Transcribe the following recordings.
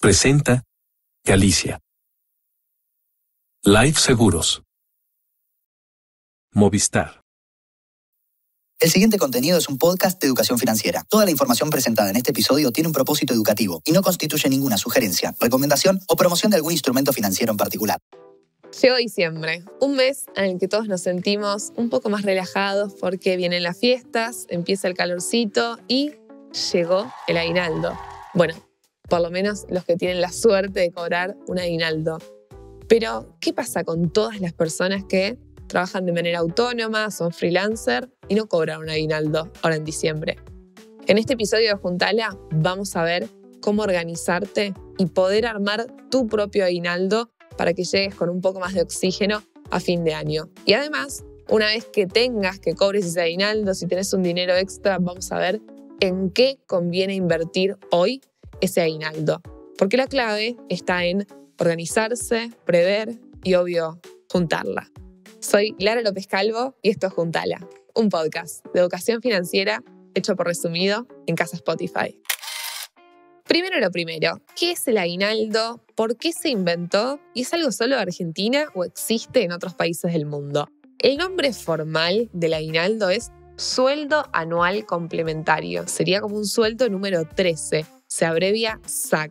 Presenta Galicia. Life Seguros. Movistar. El siguiente contenido es un podcast de educación financiera. Toda la información presentada en este episodio tiene un propósito educativo y no constituye ninguna sugerencia, recomendación o promoción de algún instrumento financiero en particular. Llegó diciembre, un mes en el que todos nos sentimos un poco más relajados porque vienen las fiestas, empieza el calorcito y llegó el aguinaldo. Bueno, por lo menos los que tienen la suerte de cobrar un aguinaldo. Pero, ¿qué pasa con todas las personas que trabajan de manera autónoma, son freelancer y no cobran un aguinaldo ahora en diciembre? En este episodio de Juntala vamos a ver cómo organizarte y poder armar tu propio aguinaldo para que llegues con un poco más de oxígeno a fin de año. Y además, una vez que cobres ese aguinaldo, si tenés un dinero extra, vamos a ver en qué conviene invertir hoy ese aguinaldo. Porque la clave está en organizarse, prever y, obvio, juntarla. Soy Lara López Calvo y esto es Juntala, un podcast de educación financiera hecho por Resumido en Casa Spotify. Primero lo primero, ¿qué es el aguinaldo? ¿Por qué se inventó? ¿Y es algo solo de Argentina o existe en otros países del mundo? El nombre formal del aguinaldo es sueldo anual complementario. Sería como un sueldo número 13. Se abrevia SAC.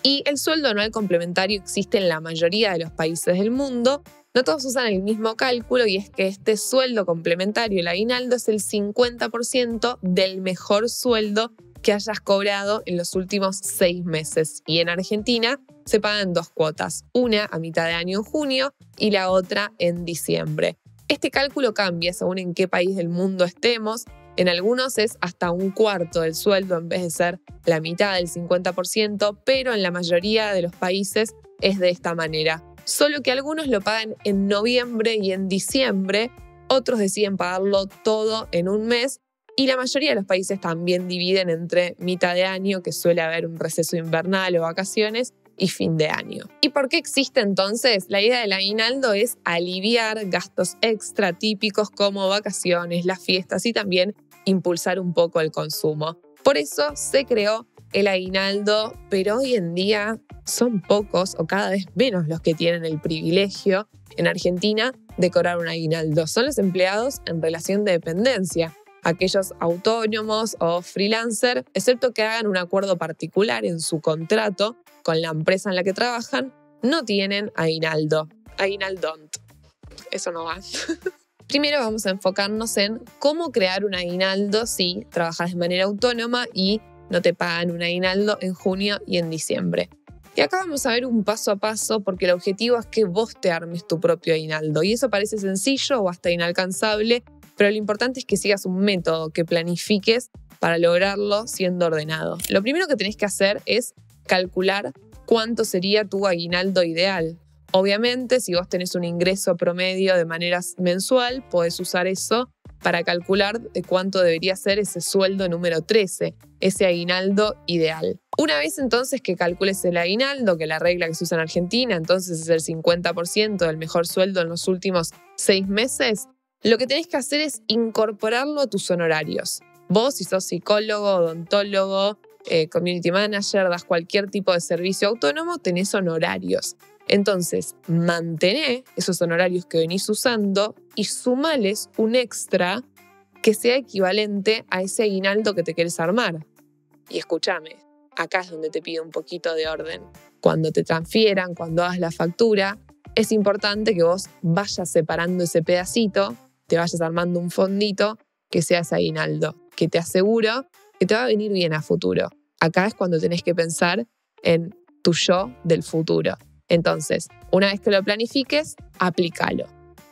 Y el sueldo anual complementario existe en la mayoría de los países del mundo. No todos usan el mismo cálculo y es que este sueldo complementario, el aguinaldo, es el 50% del mejor sueldo que hayas cobrado en los últimos 6 meses. Y en Argentina se pagan 2 cuotas, una a mitad de año en junio y la otra en diciembre. Este cálculo cambia según en qué país del mundo estemos. En algunos es hasta un cuarto del sueldo en vez de ser la mitad del 50%, pero en la mayoría de los países es de esta manera. Solo que algunos lo pagan en noviembre y en diciembre, otros deciden pagarlo todo en un mes y la mayoría de los países también dividen entre mitad de año, que suele haber un receso invernal o vacaciones, y fin de año. ¿Y por qué existe entonces? La idea del aguinaldo es aliviar gastos extra típicos como vacaciones, las fiestas y también impulsar un poco el consumo. Por eso se creó el aguinaldo, pero hoy en día son pocos o cada vez menos los que tienen el privilegio en Argentina de cobrar un aguinaldo. Son los empleados en relación de dependencia, aquellos autónomos o freelancer, excepto que hagan un acuerdo particular en su contrato con la empresa en la que trabajan, no tienen aguinaldo. Aguinaldont. Eso no va. Primero vamos a enfocarnos en cómo crear un aguinaldo si trabajas de manera autónoma y no te pagan un aguinaldo en junio y en diciembre. Y acá vamos a ver un paso a paso porque el objetivo es que vos te armes tu propio aguinaldo. Y eso parece sencillo o hasta inalcanzable, pero lo importante es que sigas un método, que planifiques para lograrlo siendo ordenado. Lo primero que tenés que hacer es calcular cuánto sería tu aguinaldo ideal. Obviamente, si vos tenés un ingreso promedio de manera mensual, podés usar eso para calcular de cuánto debería ser ese sueldo número 13, ese aguinaldo ideal. Una vez entonces que calcules el aguinaldo, que la regla que se usa en Argentina entonces es el 50% del mejor sueldo en los últimos 6 meses, lo que tenés que hacer es incorporarlo a tus honorarios. Vos, si sos psicólogo, odontólogo, community manager, das cualquier tipo de servicio autónomo, tenés honorarios. Entonces, mantené esos honorarios que venís usando y sumales un extra que sea equivalente a ese aguinaldo que te querés armar. Y escúchame, acá es donde te pido un poquito de orden. Cuando te transfieran, cuando hagas la factura, es importante que vos vayas separando ese pedacito, te vayas armando un fondito que sea ese aguinaldo, que te aseguro que te va a venir bien a futuro. Acá es cuando tenés que pensar en tu yo del futuro. Entonces, una vez que lo planifiques, aplícalo.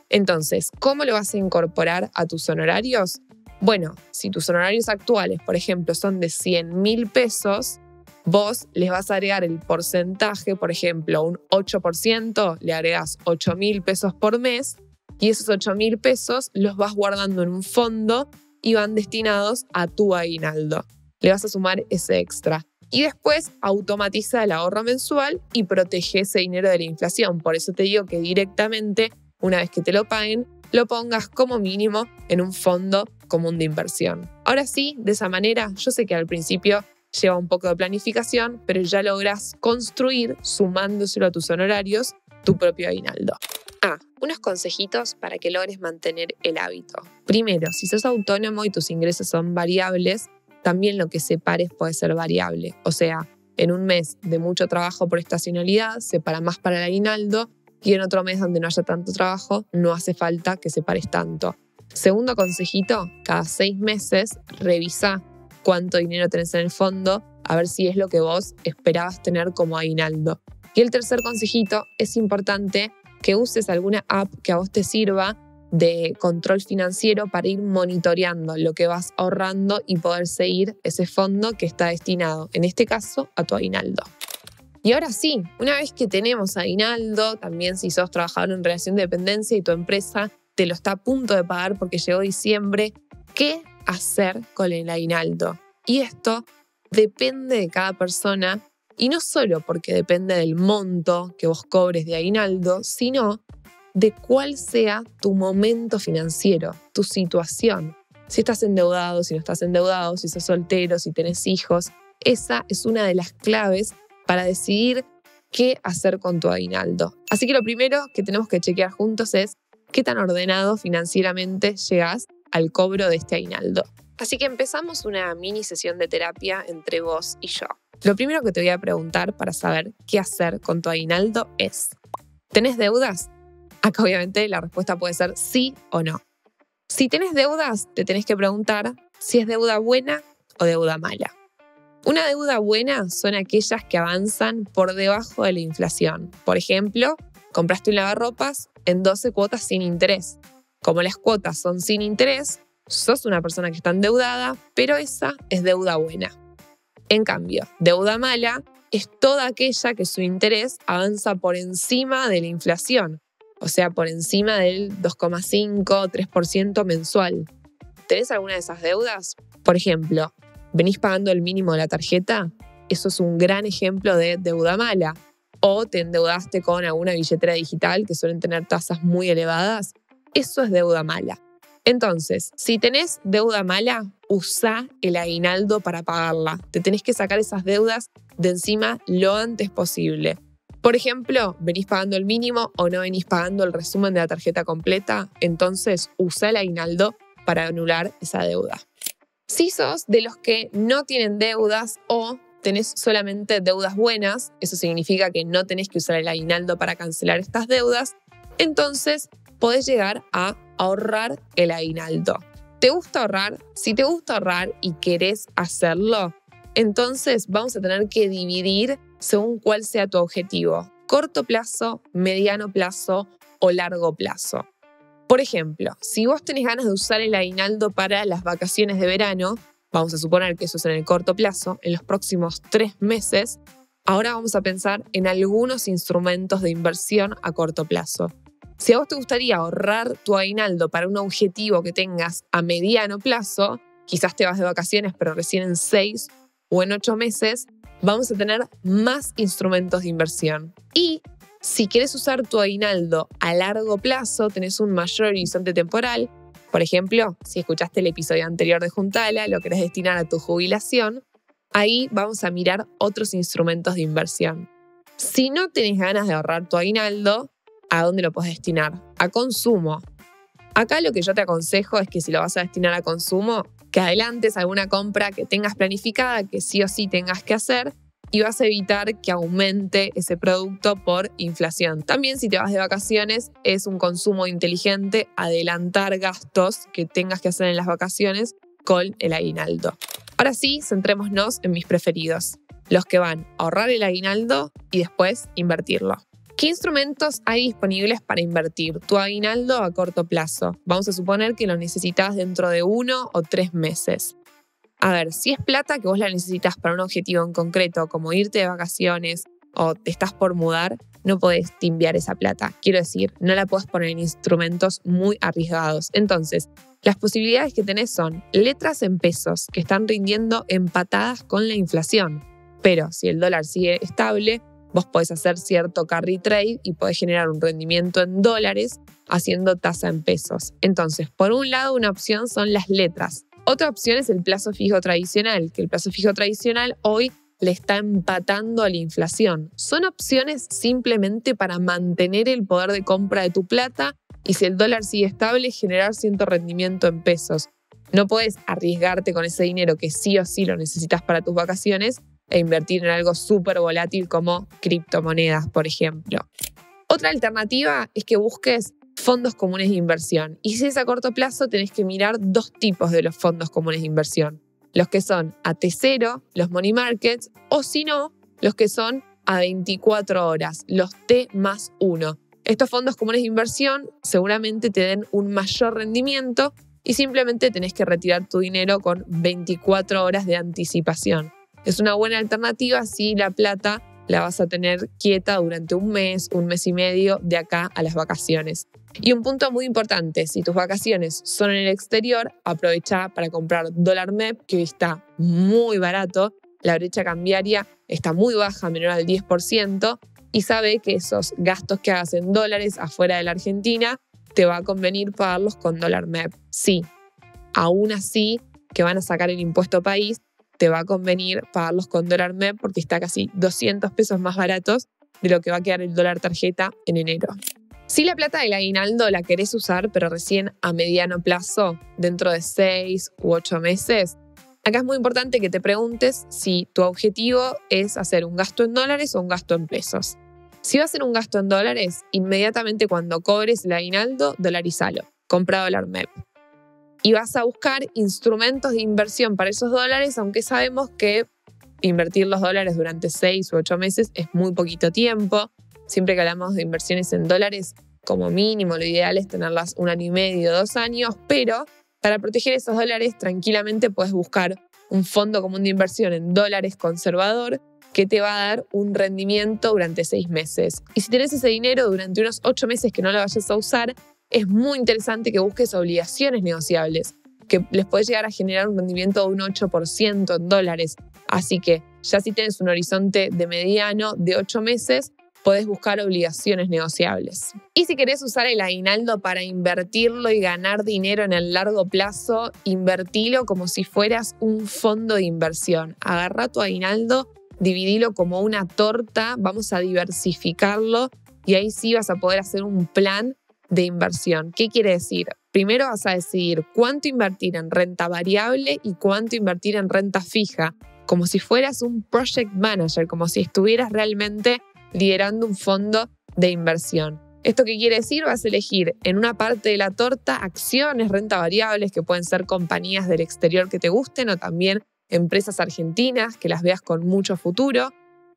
Entonces, ¿cómo lo vas a incorporar a tus honorarios? Bueno, si tus honorarios actuales, por ejemplo, son de 100.000 pesos, vos les vas a agregar el porcentaje, por ejemplo, un 8%, le agregás 8.000 pesos por mes y esos 8.000 pesos los vas guardando en un fondo y van destinados a tu aguinaldo. Le vas a sumar ese extra. Y después automatiza el ahorro mensual y protege ese dinero de la inflación. Por eso te digo que directamente, una vez que te lo paguen, lo pongas como mínimo en un fondo común de inversión. Ahora sí, de esa manera, yo sé que al principio lleva un poco de planificación, pero ya lográs construir, sumándoselo a tus honorarios, tu propio aguinaldo. Unos consejitos para que logres mantener el hábito. Primero, si sos autónomo y tus ingresos son variables, también lo que separes puede ser variable. O sea, en un mes de mucho trabajo por estacionalidad, separa más para el aguinaldo, y en otro mes donde no haya tanto trabajo, no hace falta que separes tanto. Segundo consejito, cada 6 meses revisa cuánto dinero tenés en el fondo, a ver si es lo que vos esperabas tener como aguinaldo. Y el tercer consejito, es importante que uses alguna app que a vos te sirva de control financiero para ir monitoreando lo que vas ahorrando y poder seguir ese fondo que está destinado, en este caso, a tu aguinaldo. Y ahora sí, una vez que tenemos aguinaldo, también si sos trabajador en relación de dependencia y tu empresa te lo está a punto de pagar porque llegó diciembre, ¿qué hacer con el aguinaldo? Y esto depende de cada persona, y no solo porque depende del monto que vos cobres de aguinaldo, sino de cuál sea tu momento financiero, tu situación. Si estás endeudado, si no estás endeudado, si sos soltero, si tenés hijos. Esa es una de las claves para decidir qué hacer con tu aguinaldo. Así que lo primero que tenemos que chequear juntos es qué tan ordenado financieramente llegás al cobro de este aguinaldo. Así que empezamos una mini sesión de terapia entre vos y yo. Lo primero que te voy a preguntar para saber qué hacer con tu aguinaldo es: ¿tenés deudas? Acá obviamente la respuesta puede ser sí o no. Si tenés deudas, te tenés que preguntar si es deuda buena o deuda mala. Una deuda buena son aquellas que avanzan por debajo de la inflación. Por ejemplo, compraste un lavarropas en 12 cuotas sin interés. Como las cuotas son sin interés, sos una persona que está endeudada, pero esa es deuda buena. En cambio, deuda mala es toda aquella que su interés avanza por encima de la inflación, o sea, por encima del 2,5 o 3% mensual. ¿Tenés alguna de esas deudas? Por ejemplo, ¿venís pagando el mínimo de la tarjeta? Eso es un gran ejemplo de deuda mala. O te endeudaste con alguna billetera digital que suelen tener tasas muy elevadas. Eso es deuda mala. Entonces, si tenés deuda mala, usá el aguinaldo para pagarla. Te tenés que sacar esas deudas de encima lo antes posible. Por ejemplo, ¿venís pagando el mínimo o no venís pagando el resumen de la tarjeta completa? Entonces, usá el aguinaldo para anular esa deuda. Si sos de los que no tienen deudas o tenés solamente deudas buenas, eso significa que no tenés que usar el aguinaldo para cancelar estas deudas, entonces podés llegar a ahorrar el aguinaldo. ¿Te gusta ahorrar? Si te gusta ahorrar y querés hacerlo, entonces vamos a tener que dividir según cuál sea tu objetivo: corto plazo, mediano plazo o largo plazo. Por ejemplo, si vos tenés ganas de usar el aguinaldo para las vacaciones de verano, vamos a suponer que eso es en el corto plazo, en los próximos 3 meses, ahora vamos a pensar en algunos instrumentos de inversión a corto plazo. Si a vos te gustaría ahorrar tu aguinaldo para un objetivo que tengas a mediano plazo, quizás te vas de vacaciones pero recién en 6 o en 8 meses, vamos a tener más instrumentos de inversión. Y si quieres usar tu aguinaldo a largo plazo, tenés un mayor horizonte temporal. Por ejemplo, si escuchaste el episodio anterior de Juntala, lo querés destinar a tu jubilación, ahí vamos a mirar otros instrumentos de inversión. Si no tenés ganas de ahorrar tu aguinaldo, ¿a dónde lo podés destinar? A consumo. Acá lo que yo te aconsejo es que si lo vas a destinar a consumo, que adelantes alguna compra que tengas planificada, que sí o sí tengas que hacer, y vas a evitar que aumente ese producto por inflación. También si te vas de vacaciones, es un consumo inteligente adelantar gastos que tengas que hacer en las vacaciones con el aguinaldo. Ahora sí, centrémonos en mis preferidos, los que van a ahorrar el aguinaldo y después invertirlo. ¿Qué instrumentos hay disponibles para invertir tu aguinaldo a corto plazo? Vamos a suponer que lo necesitas dentro de 1 o 3 meses. A ver, si es plata que vos la necesitas para un objetivo en concreto, como irte de vacaciones o te estás por mudar, no podés timbiar esa plata. Quiero decir, no la podés poner en instrumentos muy arriesgados. Entonces, las posibilidades que tenés son letras en pesos, que están rindiendo empatadas con la inflación. Pero si el dólar sigue estable, vos podés hacer cierto carry trade y podés generar un rendimiento en dólares haciendo tasa en pesos. Entonces, por un lado, una opción son las letras, Otra opción es el plazo fijo tradicional, que el plazo fijo tradicional hoy le está empatando a la inflación. Son opciones simplemente para mantener el poder de compra de tu plata y si el dólar sigue estable, generar cierto rendimiento en pesos. No puedes arriesgarte con ese dinero que sí o sí lo necesitas para tus vacaciones e invertir en algo súper volátil como criptomonedas, por ejemplo. Otra alternativa es que busques fondos comunes de inversión. Y si es a corto plazo, tenés que mirar dos tipos de los fondos comunes de inversión. Los que son a T0, los money markets, o si no, los que son a 24 horas, los T+1. Estos fondos comunes de inversión seguramente te den un mayor rendimiento y simplemente tenés que retirar tu dinero con 24 horas de anticipación. Es una buena alternativa si la plata la vas a tener quieta durante un mes y medio de acá a las vacaciones. Y un punto muy importante, si tus vacaciones son en el exterior, aprovecha para comprar dólar MEP, que hoy está muy barato, la brecha cambiaria está muy baja, menor al 10%, y sabe que esos gastos que hagas en dólares afuera de la Argentina te va a convenir pagarlos con dólar MEP. Sí, aún así que van a sacar el impuesto país, te va a convenir pagarlos con dólar MEP porque está casi 200 pesos más baratos de lo que va a quedar el dólar tarjeta en enero. Si la plata del aguinaldo la querés usar, pero recién a mediano plazo, dentro de 6 u 8 meses, acá es muy importante que te preguntes si tu objetivo es hacer un gasto en dólares o un gasto en pesos. Si va a ser un gasto en dólares, inmediatamente cuando cobres el aguinaldo, dolarizalo, compra dólar MEP. Y vas a buscar instrumentos de inversión para esos dólares, aunque sabemos que invertir los dólares durante 6 u 8 meses es muy poquito tiempo. Siempre que hablamos de inversiones en dólares, como mínimo lo ideal es tenerlas 1 año y medio, 2 años, pero para proteger esos dólares tranquilamente puedes buscar un fondo común de inversión en dólares conservador que te va a dar un rendimiento durante 6 meses. Y si tenés ese dinero durante unos 8 meses que no lo vayas a usar, es muy interesante que busques obligaciones negociables, que les puede llegar a generar un rendimiento de un 8% en dólares. Así que ya si tienes un horizonte de mediano de 8 meses, podés buscar obligaciones negociables. Y si querés usar el aguinaldo para invertirlo y ganar dinero en el largo plazo, invertilo como si fueras un fondo de inversión. Agarra tu aguinaldo, dividilo como una torta, vamos a diversificarlo y ahí sí vas a poder hacer un plan de inversión. ¿Qué quiere decir? Primero vas a decidir cuánto invertir en renta variable y cuánto invertir en renta fija, como si fueras un project manager, como si estuvieras realmente liderando un fondo de inversión. ¿Esto qué quiere decir? Vas a elegir en una parte de la torta acciones, renta variables, que pueden ser compañías del exterior que te gusten o también empresas argentinas que las veas con mucho futuro.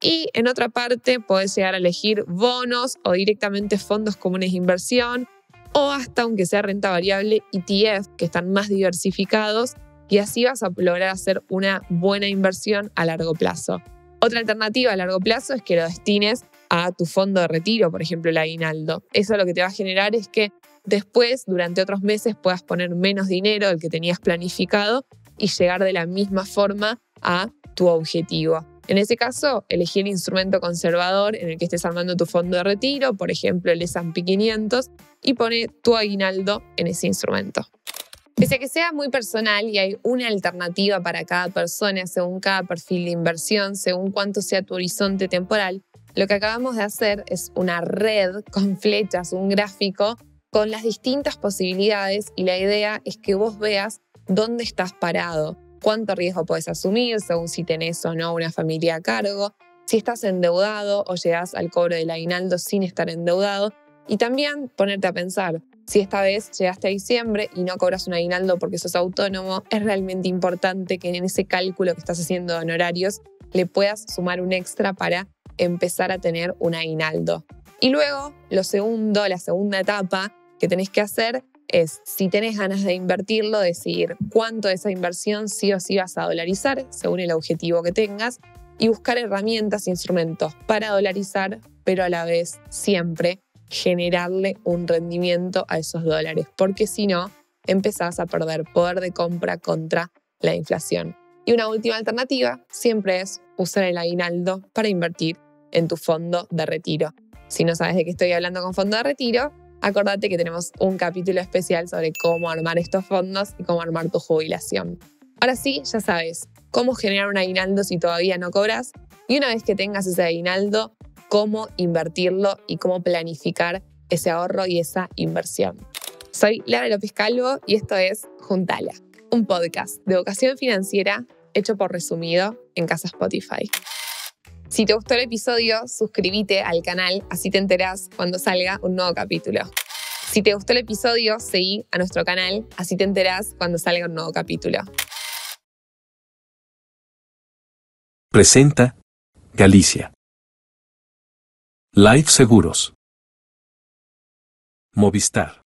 Y en otra parte podés llegar a elegir bonos o directamente fondos comunes de inversión o hasta, aunque sea renta variable, ETF, que están más diversificados y así vas a lograr hacer una buena inversión a largo plazo. Otra alternativa a largo plazo es que lo destines a tu fondo de retiro, por ejemplo el aguinaldo. Eso lo que te va a generar es que después, durante otros meses, puedas poner menos dinero del que tenías planificado y llegar de la misma forma a tu objetivo. En ese caso, elegí el instrumento conservador en el que estés armando tu fondo de retiro, por ejemplo el S&P 500, y pone tu aguinaldo en ese instrumento. Pese a que sea muy personal y hay una alternativa para cada persona, según cada perfil de inversión, según cuánto sea tu horizonte temporal, lo que acabamos de hacer es una red con flechas, un gráfico con las distintas posibilidades y la idea es que vos veas dónde estás parado, cuánto riesgo puedes asumir según si tenés o no una familia a cargo, si estás endeudado o llegás al cobro del aguinaldo sin estar endeudado y también ponerte a pensar, si esta vez llegaste a diciembre y no cobras un aguinaldo porque sos autónomo, es realmente importante que en ese cálculo que estás haciendo de honorarios le puedas sumar un extra para empezar a tener un aguinaldo. Y luego, la segunda etapa que tenés que hacer es, si tenés ganas de invertirlo, decidir cuánto de esa inversión sí o sí vas a dolarizar, según el objetivo que tengas, y buscar herramientas e instrumentos para dolarizar, pero a la vez siempre generarle un rendimiento a esos dólares, porque si no, empezás a perder poder de compra contra la inflación. Y una última alternativa siempre es usar el aguinaldo para invertir en tu fondo de retiro. Si no sabes de qué estoy hablando con fondo de retiro, acordate que tenemos un capítulo especial sobre cómo armar estos fondos y cómo armar tu jubilación. Ahora sí, ya sabes cómo generar un aguinaldo si todavía no cobras y una vez que tengas ese aguinaldo, cómo invertirlo y cómo planificar ese ahorro y esa inversión. Soy Lara López Calvo y esto es Juntala, un podcast de educación financiera hecho por Resumido en Casa Spotify. Si te gustó el episodio, suscríbete al canal, así te enterás cuando salga un nuevo capítulo. Si te gustó el episodio, seguí a nuestro canal, así te enterás cuando salga un nuevo capítulo. Presenta Galicia. Life Seguros. Movistar.